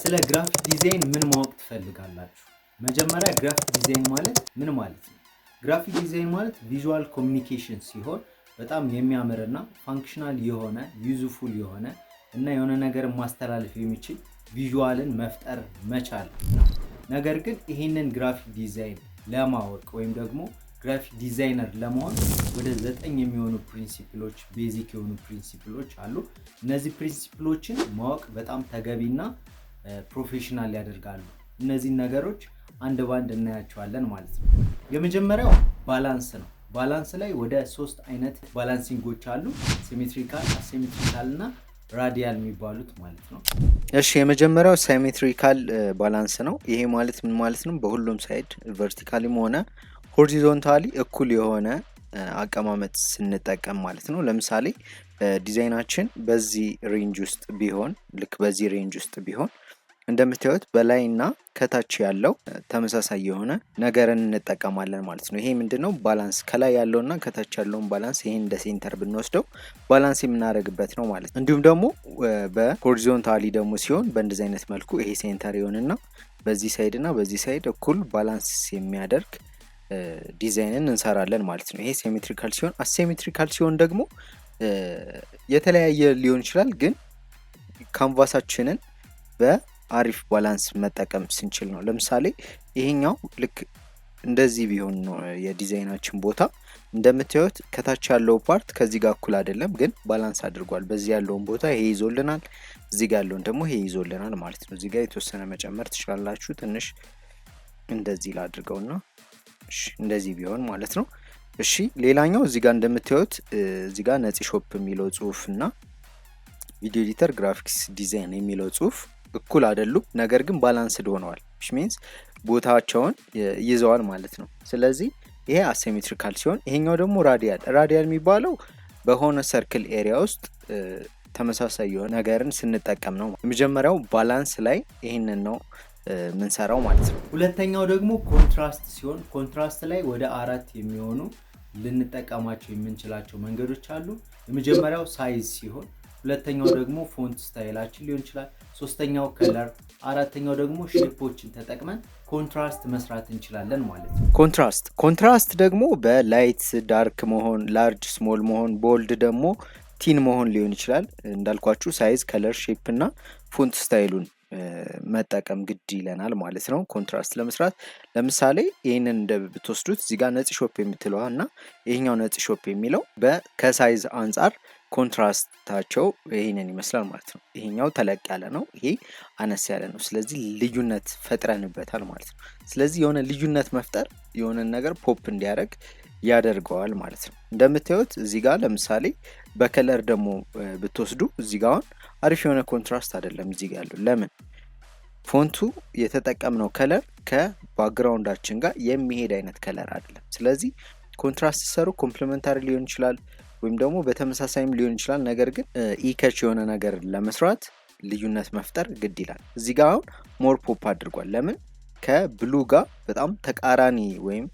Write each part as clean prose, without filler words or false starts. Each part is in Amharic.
ስለ ግራፊክ ዲዛይን ምን ማወቅ ትፈልጋላችሁ? መጀመሪያ ግራፊክ ዲዛይን ማለት ምን ማለት ነው? ግራፊክ ዲዛይን ማለት ቪዥዋል ኮሚኒኬሽን ሲሆን በጣም የሚያምርና ፋንክሽናል የሆነ ዩዝፉል የሆነ እና የሆነ ነገር ማስተላለፍ የሚችል ቪዥዋልን መፍጠር መቻል ነው። ነገር ግን ይሄንን ግራፊክ ዲዛይን ለማወቅ ወይም ደግሞ ግራፊክ ዲዛይነር ለመሆን ወደ 9 የሚሆኑ ፕሪንሲፕሎች ቤዚክ የሆኑ ፕሪንሲፕሎች አሉ። እነዚህ ፕሪንሲፕሎችን ማወቅ በጣም ተገቢና ፕሮፌሽናል ያደርጋሉ። እነዚህን ነገሮች አንድ ባንድ እናያቸዋለን ማለት ነው። የመጀመሪያው ባላንስ ነው። ባላንስ ላይ ወደ 3 አይነት ባላንሲንጎች አሉ። ሲሜትሪካል፣ አሲሜትሪካል እና ራዲያል የሚባሉት ማለት ነው። እሺ የመጀመሪያው ሳይሜትሪካል ባላንስ ነው። ይሄ ማለት ምን ማለት ነው? በሁሉም ሳይድ ቨርቲካሊም ሆነ ሆሪዞንታሊ እኩል የሆነ አቀማመጥ ስንጠቀም ማለት ነው። ለምሳሌ ዲዛይናችን በዚህ ሬንጅ ውስጥ ቢሆን ልክ በዚህ ሬንጅ ውስጥ ቢሆን እንደምታዩት በላይና ከታች ያለው ተመሳሳይ የሆነ ነገርን እንጠቀማለን ማለት ነው። ይሄ ምንድነው? ባላንስ ከላይ ያለውና ከታች ያለውን ባላንስ ይሄን እንደ ሴንተር ብንወስደው ባላንስ የምናደርግበት ነው ማለት ነው። እንዲሁም ደግሞ በሆሪዞንታሊ ደግሞ ሲሆን በእንደዚህ አይነት መልኩ ይሄ ሴንተር ይሆንና በዚህ ሳይድ እና በዚህ ሳይድ እኩል ባላንስ የሚያደርግ ዲዛይንን እንሰራለን ማለት ነው። ይሄ ሲሜትሪካል ሲሆን፣ አሲሜትሪካል ሲሆን ደግሞ የተለያየ ሊሆን ይችላል። ግን ካንቫሳችንን በአሪፍ ባላንስ መጠቀም ስንችል ነው። ለምሳሌ ይሄኛው ልክ እንደዚህ ቢሆን ነው የዲዛይናችን ቦታ። እንደምታዩት ከታች ያለው ፓርት ከዚህ ጋር እኩል አይደለም፣ ግን ባላንስ አድርጓል። በዚህ ያለውን ቦታ ይሄ ይዞልናል፣ እዚህ ጋር ያለውን ደግሞ ይሄ ይዞልናል ማለት ነው። እዚህ ጋር የተወሰነ መጨመር ትችላላችሁ። ትንሽ እንደዚህ ላድርገውና እንደዚህ ቢሆን ማለት ነው። እሺ ሌላኛው እዚህ ጋር እንደምታዩት እዚህ ጋር ነፂ ሾፕ የሚለው ጽሁፍ እና ቪዲዮ ኤዲተር ግራፊክስ ዲዛይን የሚለው ጽሁፍ እኩል አይደሉም፣ ነገር ግን ባላንስድ ሆነዋል። which means ቦታቸውን ይዘዋል ማለት ነው። ስለዚህ ይሄ አሲሜትሪካል ሲሆን፣ ይሄኛው ደግሞ ራዲያል የሚባለው በሆነ ሰርክል ኤሪያ ውስጥ ተመሳሳይ የሆነ ነገርን ስንጠቀም ነው። የመጀመሪያው ባላንስ ላይ ይሄንን ነው ምንሰራው ማለት ነው። ሁለተኛው ደግሞ ኮንትራስት ሲሆን ኮንትራስት ላይ ወደ 4 የሚሆኑ ልንጠቀማቸው የምንችላቸው መንገዶች አሉ። የመጀመሪያው ሳይዝ ሲሆን፣ ሁለተኛው ደግሞ ፎንት ስታይላችን ሊሆን ይችላል፣ ሶስተኛው ከለር፣ አራተኛው ደግሞ ሼፖችን ተጠቅመን ኮንትራስት መስራት እንችላለን ማለት ነው። ኮንትራስት ደግሞ በላይት ዳርክ መሆን፣ ላርጅ ስሞል መሆን፣ ቦልድ ደግሞ ቲን መሆን ሊሆን ይችላል። እንዳልኳችሁ ሳይዝ፣ ከለር፣ ሼፕ እና ፎንት ስታይሉን መጠቀም ግድ ይለናል ማለት ነው ኮንትራስት ለመስራት። ለምሳሌ ይህንን ብትወስዱት እዚህ ጋር ነፂ ሾፕ የምትለዋ እና ይሄኛው ነፂ ሾፕ የሚለው ከሳይዝ አንጻር ኮንትራስታቸው ይሄንን ይመስላል ማለት ነው። ይሄኛው ተለቅ ያለ ነው፣ ይሄ አነስ ያለ ነው። ስለዚህ ልዩነት ፈጥረንበታል ማለት ነው። ስለዚህ የሆነ ልዩነት መፍጠር የሆነን ነገር ፖፕ እንዲያደርግ ያደርገዋል ማለት ነው። እንደምታዩት እዚህ ጋር ለምሳሌ በከለር ደግሞ ብትወስዱ እዚህ ጋር አሁን አሪፍ የሆነ ኮንትራስት አይደለም እዚህ ጋር ያለው። ለምን? ፎንቱ የተጠቀምነው ከለር ከባክግራውንዳችን ጋር የሚሄድ አይነት ከለር አይደለም። ስለዚህ ኮንትራስት ሲሰሩ ኮምፕሊመንታሪ ሊሆን ይችላል ወይም ደግሞ በተመሳሳይም ሊሆን ይችላል። ነገር ግን ኢከች የሆነ ነገር ለመስራት ልዩነት መፍጠር ግድ ይላል። እዚህ ጋር አሁን ሞር ፖፕ አድርጓል። ለምን? ከብሉ ጋር በጣም ተቃራኒ ወይም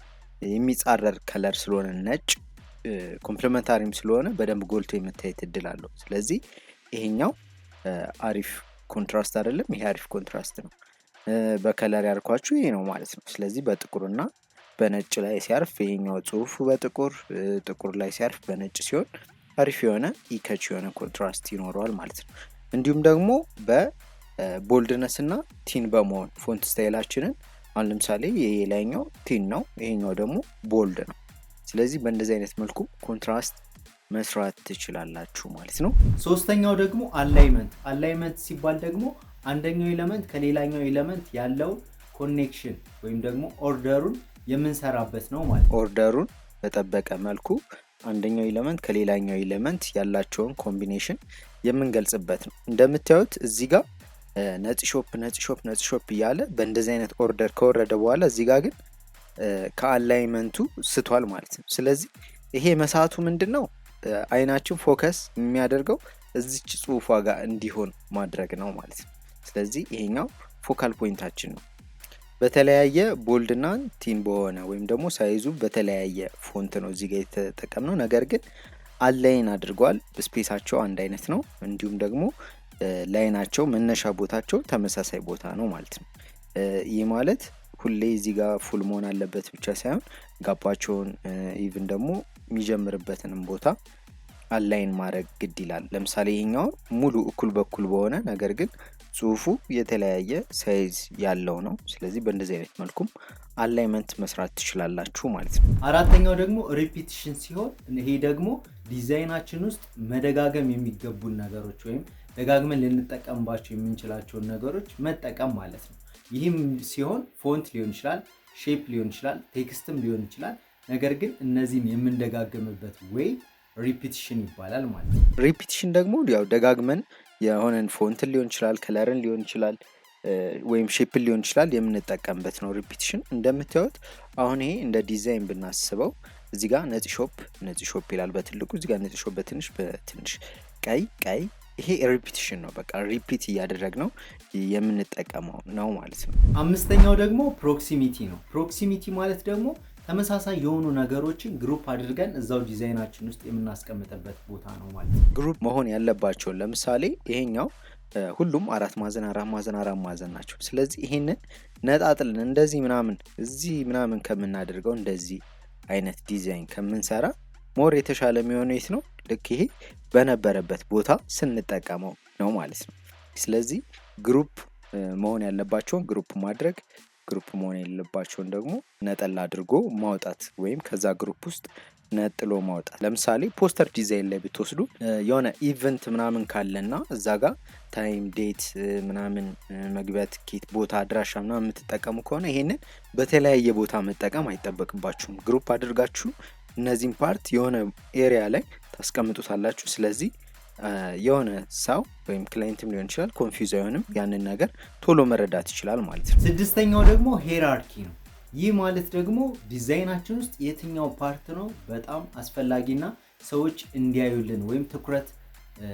የሚጻረር ከለር ስለሆነ ነጭ ኮምፕሊመንታሪም ስለሆነ በደንብ ጎልቶ የመታየት እድል አለው። ስለዚህ ይሄኛው አሪፍ ኮንትራስት አይደለም፣ ይሄ አሪፍ ኮንትራስት ነው። በከለር ያልኳችሁ ይሄ ነው ማለት ነው። ስለዚህ በጥቁርና በነጭ ላይ ሲያርፍ ይሄኛው ጽሁፉ ጥቁር ላይ ሲያርፍ በነጭ ሲሆን አሪፍ የሆነ ኢከች የሆነ ኮንትራስት ይኖረዋል ማለት ነው። እንዲሁም ደግሞ በቦልድነስ እና ቲን በመሆን ፎንት ስታይላችንን አሁን ለምሳሌ ይሄ ላይኛው ቲን ነው፣ ይሄኛው ደግሞ ቦልድ ነው። ስለዚህ በእንደዚህ አይነት መልኩ ኮንትራስት መስራት ትችላላችሁ ማለት ነው። ሶስተኛው ደግሞ አላይመንት ሲባል ደግሞ አንደኛው ኤሌመንት ከሌላኛው ኤሌመንት ያለው ኮኔክሽን ወይም ደግሞ ኦርደሩን የምንሰራበት ነው ማለት ነው። ኦርደሩን በጠበቀ መልኩ አንደኛው ኤሌመንት ከሌላኛው ኤሌመንት ያላቸውን ኮምቢኔሽን የምንገልጽበት ነው። እንደምታዩት እዚህ ጋር ነፂ ሾፕ እያለ በእንደዚህ አይነት ኦርደር ከወረደ በኋላ እዚህ ጋር ግን ከአላይመንቱ ስቷል ማለት ነው። ስለዚህ ይሄ መሳቱ ምንድነው? አይናችን ፎከስ የሚያደርገው እዚች ጽሁፏ ጋር እንዲሆን ማድረግ ነው ማለት ነው። ስለዚህ ይሄኛው ፎካል ፖይንታችን ነው። በተለያየ ቦልድና ቲን በሆነ ወይም ደግሞ ሳይዙ በተለያየ ፎንት ነው እዚህ ጋር የተጠቀምነው። ነገር ግን አላይን አድርጓል። ስፔሳቸው አንድ አይነት ነው። እንዲሁም ደግሞ ላይናቸው መነሻ ቦታቸው ተመሳሳይ ቦታ ነው ማለት ነው። ይህ ማለት ሁሌ እዚህ ጋር ፉል መሆን አለበት ብቻ ሳይሆን ጋባቸውን ኢቭን ደግሞ የሚጀምርበትንም ቦታ አላይን ማድረግ ግድ ይላል። ለምሳሌ ይሄኛው ሙሉ እኩል በኩል በሆነ ነገር ግን ጽሁፉ የተለያየ ሳይዝ ያለው ነው። ስለዚህ በእንደዚህ አይነት መልኩም አላይመንት መስራት ትችላላችሁ ማለት ነው። አራተኛው ደግሞ ሪፒቲሽን ሲሆን ይሄ ደግሞ ዲዛይናችን ውስጥ መደጋገም የሚገቡን ነገሮች ወይም ደጋግመን ልንጠቀምባቸው የምንችላቸውን ነገሮች መጠቀም ማለት ነው። ይህም ሲሆን ፎንት ሊሆን ይችላል፣ ሼፕ ሊሆን ይችላል፣ ቴክስትም ሊሆን ይችላል። ነገር ግን እነዚህን የምንደጋገምበት ወይ ሪፒቲሽን ይባላል ማለት ነው። ሪፒቲሽን ደግሞ ያው ደጋግመን የሆነን ፎንትን ሊሆን ይችላል፣ ከለርን ሊሆን ይችላል፣ ወይም ሼፕን ሊሆን ይችላል የምንጠቀምበት ነው ሪፒቲሽን። እንደምታዩት አሁን ይሄ እንደ ዲዛይን ብናስበው እዚህ ጋር ነጭ ሾፕ ይላል በትልቁ፣ እዚህ ጋር ነጭ ሾፕ በትንሽ ቀይ ይሄ ሪፒቲሽን ነው። በቃ ሪፒት እያደረግነው የምንጠቀመው ነው ማለት ነው። አምስተኛው ደግሞ ፕሮክሲሚቲ ነው። ፕሮክሲሚቲ ማለት ደግሞ ተመሳሳይ የሆኑ ነገሮችን ግሩፕ አድርገን እዛው ዲዛይናችን ውስጥ የምናስቀምጥበት ቦታ ነው ማለት ነው። ግሩፕ መሆን ያለባቸውን ለምሳሌ ይሄኛው ሁሉም 4 ማዕዘን ናቸው። ስለዚህ ይሄንን ነጣጥልን እንደዚህ ምናምን እዚህ ምናምን ከምናደርገው እንደዚህ አይነት ዲዛይን ከምንሰራ ሞር የተሻለ የሚሆነው የት ነው? ልክ ይሄ በነበረበት ቦታ ስንጠቀመው ነው ማለት ነው። ስለዚህ ግሩፕ መሆን ያለባቸውን ግሩፕ ማድረግ፣ ግሩፕ መሆን የሌለባቸውን ደግሞ ነጠላ አድርጎ ማውጣት ወይም ከዛ ግሩፕ ውስጥ ነጥሎ ማውጣት። ለምሳሌ ፖስተር ዲዛይን ላይ ብትወስዱ የሆነ ኢቨንት ምናምን ካለና እዛ ጋር ታይም ዴት ምናምን መግቢያ ትኬት ቦታ አድራሻ ምናምን የምትጠቀሙ ከሆነ ይሄንን በተለያየ ቦታ መጠቀም አይጠበቅባችሁም። ግሩፕ አድርጋችሁ እነዚህን ፓርት የሆነ ኤሪያ ላይ ታስቀምጡታላችሁ። ስለዚህ የሆነ ሰው ወይም ክላይንትም ሊሆን ይችላል ኮንፊውዝ አይሆንም፣ ያንን ነገር ቶሎ መረዳት ይችላል ማለት ነው። ስድስተኛው ደግሞ ሄራርኪ ነው። ይህ ማለት ደግሞ ዲዛይናችን ውስጥ የትኛው ፓርት ነው በጣም አስፈላጊና ሰዎች እንዲያዩልን ወይም ትኩረት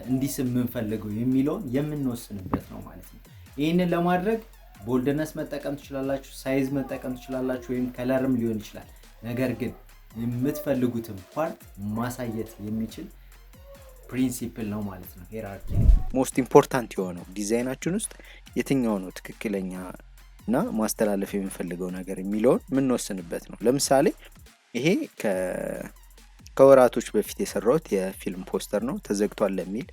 እንዲስብ የምንፈልገው የሚለውን የምንወስንበት ነው ማለት ነው። ይህንን ለማድረግ ቦልድነስ መጠቀም ትችላላችሁ፣ ሳይዝ መጠቀም ትችላላችሁ፣ ወይም ከለርም ሊሆን ይችላል። ነገር ግን የምትፈልጉትን ፓርት ማሳየት የሚችል ፕሪንሲፕል ነው ማለት ነው ሄራርኪ። ሞስት ኢምፖርታንት የሆነው ዲዛይናችን ውስጥ የትኛው ነው ትክክለኛ እና ማስተላለፍ የምንፈልገው ነገር የሚለውን የምንወስንበት ነው። ለምሳሌ ይሄ ከወራቶች በፊት የሰራሁት የፊልም ፖስተር ነው፣ ተዘግቷል ለሚል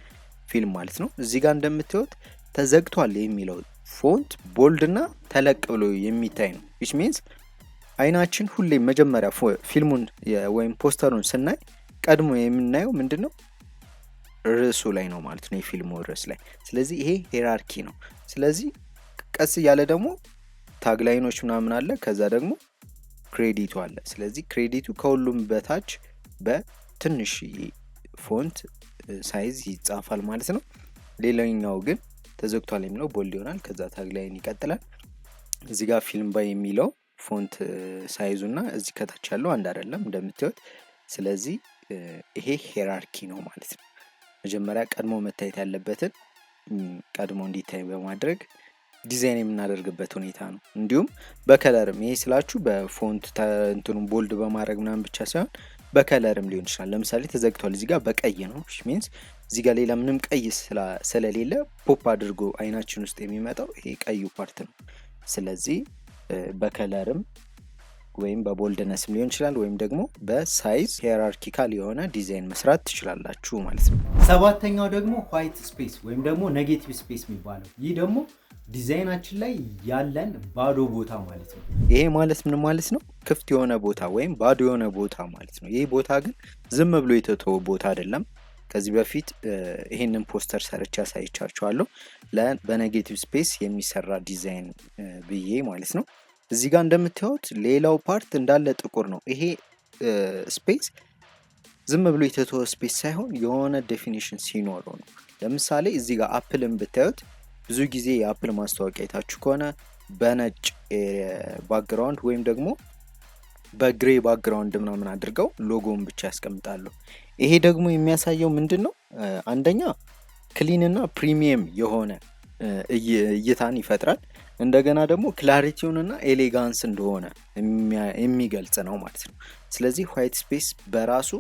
ፊልም ማለት ነው። እዚህ ጋር እንደምታዩት ተዘግቷል የሚለው ፎንት ቦልድ እና ተለቅ ብሎ የሚታይ ነው። which means አይናችን ሁሌ መጀመሪያ ፊልሙን ወይም ፖስተሩን ስናይ ቀድሞ የምናየው ምንድነው? ርዕሱ ላይ ነው ማለት ነው፣ የፊልሙ ርዕስ ላይ። ስለዚህ ይሄ ሄራርኪ ነው። ስለዚህ ቀስ እያለ ደግሞ ታግላይኖች ምናምን አለ፣ ከዛ ደግሞ ክሬዲቱ አለ። ስለዚህ ክሬዲቱ ከሁሉም በታች በትንሽ ፎንት ሳይዝ ይጻፋል ማለት ነው። ሌላኛው ግን ተዘግቷል የሚለው ቦልድ ይሆናል። ከዛ ታግላይን ይቀጥላል። እዚህ ጋር ፊልም ባይ የሚለው ፎንት ሳይዙ እና እዚህ ከታች ያለው አንድ አይደለም እንደምታዩት። ስለዚህ ይሄ ሄራርኪ ነው ማለት ነው። መጀመሪያ ቀድሞ መታየት ያለበትን ቀድሞ እንዲታይ በማድረግ ዲዛይን የምናደርግበት ሁኔታ ነው። እንዲሁም በከለርም ይሄ ስላችሁ በፎንት እንትኑን ቦልድ በማድረግ ምናምን ብቻ ሳይሆን በከለርም ሊሆን ይችላል። ለምሳሌ ተዘግቷል እዚህ ጋር በቀይ ነው። ሚንስ እዚህ ጋር ሌላ ምንም ቀይ ስለሌለ ፖፕ አድርጎ አይናችን ውስጥ የሚመጣው ይሄ ቀዩ ፓርት ነው። ስለዚህ በከለርም ወይም በቦልድነስም ሊሆን ይችላል፣ ወይም ደግሞ በሳይዝ ሄራርኪካል የሆነ ዲዛይን መስራት ትችላላችሁ ማለት ነው። ሰባተኛው ደግሞ ዋይት ስፔስ ወይም ደግሞ ኔጌቲቭ ስፔስ የሚባለው ይህ ደግሞ ዲዛይናችን ላይ ያለን ባዶ ቦታ ማለት ነው። ይሄ ማለት ምን ማለት ነው? ክፍት የሆነ ቦታ ወይም ባዶ የሆነ ቦታ ማለት ነው። ይህ ቦታ ግን ዝም ብሎ የተተወ ቦታ አይደለም። ከዚህ በፊት ይሄንን ፖስተር ሰርቻ ሳይቻችኋለሁ በኔጌቲቭ ስፔስ የሚሰራ ዲዛይን ብዬ ማለት ነው። እዚህ ጋር እንደምታዩት ሌላው ፓርት እንዳለ ጥቁር ነው። ይሄ ስፔስ ዝም ብሎ የተተወ ስፔስ ሳይሆን የሆነ ዴፊኒሽን ሲኖረው ነው። ለምሳሌ እዚህ ጋር አፕልን ብታዩት ብዙ ጊዜ የአፕል ማስታወቂያ አይታችሁ ከሆነ በነጭ ባክግራውንድ ወይም ደግሞ በግሬ ባክግራውንድ ምናምን አድርገው ሎጎውን ብቻ ያስቀምጣሉ። ይሄ ደግሞ የሚያሳየው ምንድን ነው? አንደኛ ክሊን እና ፕሪሚየም የሆነ እይታን ይፈጥራል። እንደገና ደግሞ ክላሪቲውንና ኤሌጋንስ እንደሆነ የሚገልጽ ነው ማለት ነው። ስለዚህ ዋይት ስፔስ በራሱ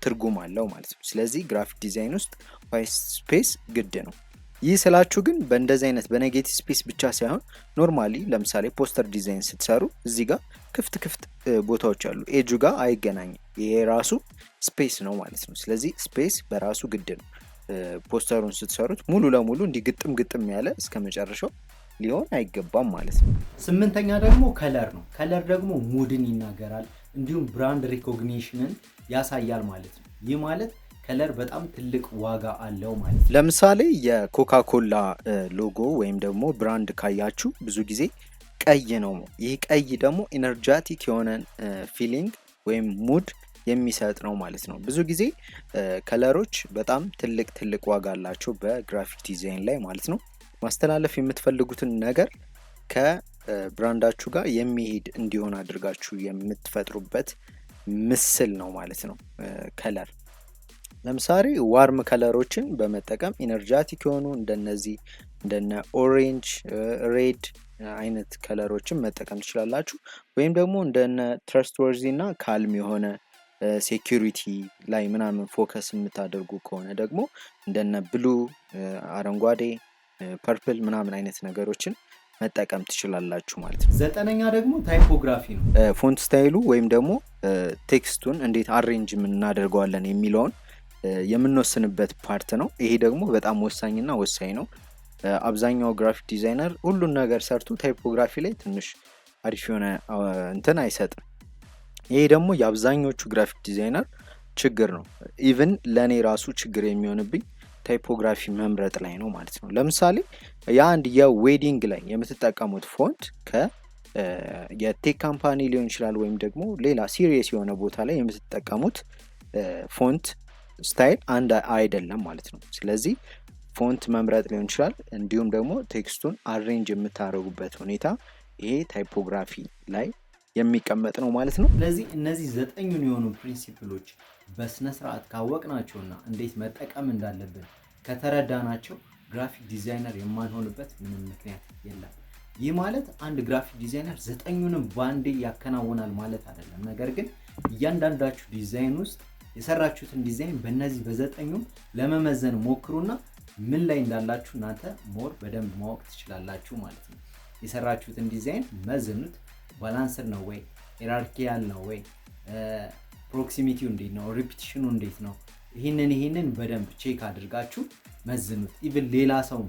ትርጉም አለው ማለት ነው። ስለዚህ ግራፊክ ዲዛይን ውስጥ ዋይት ስፔስ ግድ ነው። ይህ ስላችሁ ግን በእንደዚህ አይነት በኔጌቲቭ ስፔስ ብቻ ሳይሆን ኖርማሊ ለምሳሌ ፖስተር ዲዛይን ስትሰሩ እዚህ ጋር ክፍት ቦታዎች አሉ፣ ኤጁ ጋር አይገናኝም። ይሄ ራሱ ስፔስ ነው ማለት ነው። ስለዚህ ስፔስ በራሱ ግድ ነው። ፖስተሩን ስትሰሩት ሙሉ ለሙሉ እንዲህ ግጥም ያለ እስከ መጨረሻው ሊሆን አይገባም ማለት ነው። 8ኛ ደግሞ ከለር ነው። ከለር ደግሞ ሙድን ይናገራል፣ እንዲሁም ብራንድ ሪኮግኒሽንን ያሳያል ማለት ነው። ይህ ማለት ከለር በጣም ትልቅ ዋጋ አለው ማለት ነው። ለምሳሌ የኮካ ኮላ ሎጎ ወይም ደግሞ ብራንድ ካያችሁ ብዙ ጊዜ ቀይ ነው። ይህ ቀይ ደግሞ ኢነርጃቲክ የሆነን ፊሊንግ ወይም ሙድ የሚሰጥ ነው ማለት ነው። ብዙ ጊዜ ከለሮች በጣም ትልቅ ዋጋ አላቸው በግራፊክ ዲዛይን ላይ ማለት ነው። ማስተላለፍ የምትፈልጉትን ነገር ከብራንዳችሁ ጋር የሚሄድ እንዲሆን አድርጋችሁ የምትፈጥሩበት ምስል ነው ማለት ነው ከለር። ለምሳሌ ዋርም ከለሮችን በመጠቀም ኢነርጃቲክ የሆኑ እንደነ ኦሬንጅ፣ ሬድ አይነት ከለሮችን መጠቀም ትችላላችሁ። ወይም ደግሞ እንደነ ትረስትወርዚ እና ካልም የሆነ ሴኪሪቲ ላይ ምናምን ፎከስ የምታደርጉ ከሆነ ደግሞ እንደነ ብሉ፣ አረንጓዴ፣ ፐርፕል ምናምን አይነት ነገሮችን መጠቀም ትችላላችሁ ማለት ነው። 9ኛ ደግሞ ታይፖግራፊ ነው። ፎንት ስታይሉ ወይም ደግሞ ቴክስቱን እንዴት አሬንጅ የምናደርገዋለን የሚለውን የምንወስንበት ፓርት ነው። ይሄ ደግሞ በጣም ወሳኝና ወሳኝ ነው። አብዛኛው ግራፊክ ዲዛይነር ሁሉን ነገር ሰርቶ ታይፖግራፊ ላይ ትንሽ አሪፍ የሆነ እንትን አይሰጥም። ይሄ ደግሞ የአብዛኞቹ ግራፊክ ዲዛይነር ችግር ነው። ኢቭን ለእኔ ራሱ ችግር የሚሆንብኝ ታይፖግራፊ መምረጥ ላይ ነው ማለት ነው። ለምሳሌ የአንድ የዌዲንግ ላይ የምትጠቀሙት ፎንት የቴክ ካምፓኒ ሊሆን ይችላል፣ ወይም ደግሞ ሌላ ሲሪየስ የሆነ ቦታ ላይ የምትጠቀሙት ፎንት ስታይል አንድ አይደለም ማለት ነው። ስለዚህ ፎንት መምረጥ ሊሆን ይችላል፣ እንዲሁም ደግሞ ቴክስቱን አሬንጅ የምታደርጉበት ሁኔታ ይሄ ታይፖግራፊ ላይ የሚቀመጥ ነው ማለት ነው። ስለዚህ እነዚህ 9ኙን የሆኑ ፕሪንሲፕሎች በስነ ስርዓት ካወቅናቸውና እንዴት መጠቀም እንዳለብን ከተረዳናቸው ግራፊክ ዲዛይነር የማንሆንበት ምንም ምክንያት የለም። ይህ ማለት አንድ ግራፊክ ዲዛይነር 9ኙንም ባንዴ ያከናውናል ማለት አይደለም። ነገር ግን እያንዳንዳችሁ ዲዛይን ውስጥ የሰራችሁትን ዲዛይን በእነዚህ በ9ኙም ለመመዘን ሞክሩና ምን ላይ እንዳላችሁ እናንተ ሞር በደንብ ማወቅ ትችላላችሁ ማለት ነው። የሰራችሁትን ዲዛይን መዝኑት። ባላንስር ነው ወይ፣ ሄራርኪያል ነው ወይ፣ ፕሮክሲሚቲው እንዴት ነው፣ ሪፒቲሽኑ እንዴት ነው፣ ይህንን በደንብ ቼክ አድርጋችሁ መዝኑት። ኢቭን ሌላ ሰው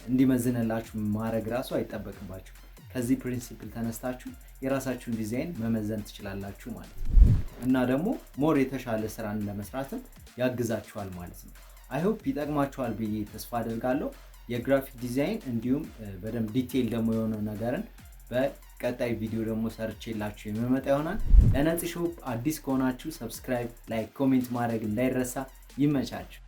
እንዲመዝንላችሁ ማድረግ ራሱ አይጠበቅባችሁ። ከዚህ ፕሪንሲፕል ተነስታችሁ የራሳችሁን ዲዛይን መመዘን ትችላላችሁ ማለት ነው። እና ደግሞ ሞር የተሻለ ስራን ለመስራትም ያግዛችኋል ማለት ነው። አይሆፕ ይጠቅማችኋል ብዬ ተስፋ አደርጋለሁ። የግራፊክ ዲዛይን እንዲሁም በደንብ ዲቴይል ደግሞ የሆነ ነገርን በቀጣይ ቪዲዮ ደግሞ ሰርቼላችሁ የሚመጣ ይሆናል። ለነፂ ሾፕ አዲስ ከሆናችሁ ሰብስክራይብ፣ ላይክ፣ ኮሜንት ማድረግ እንዳይረሳ። ይመቻችሁ።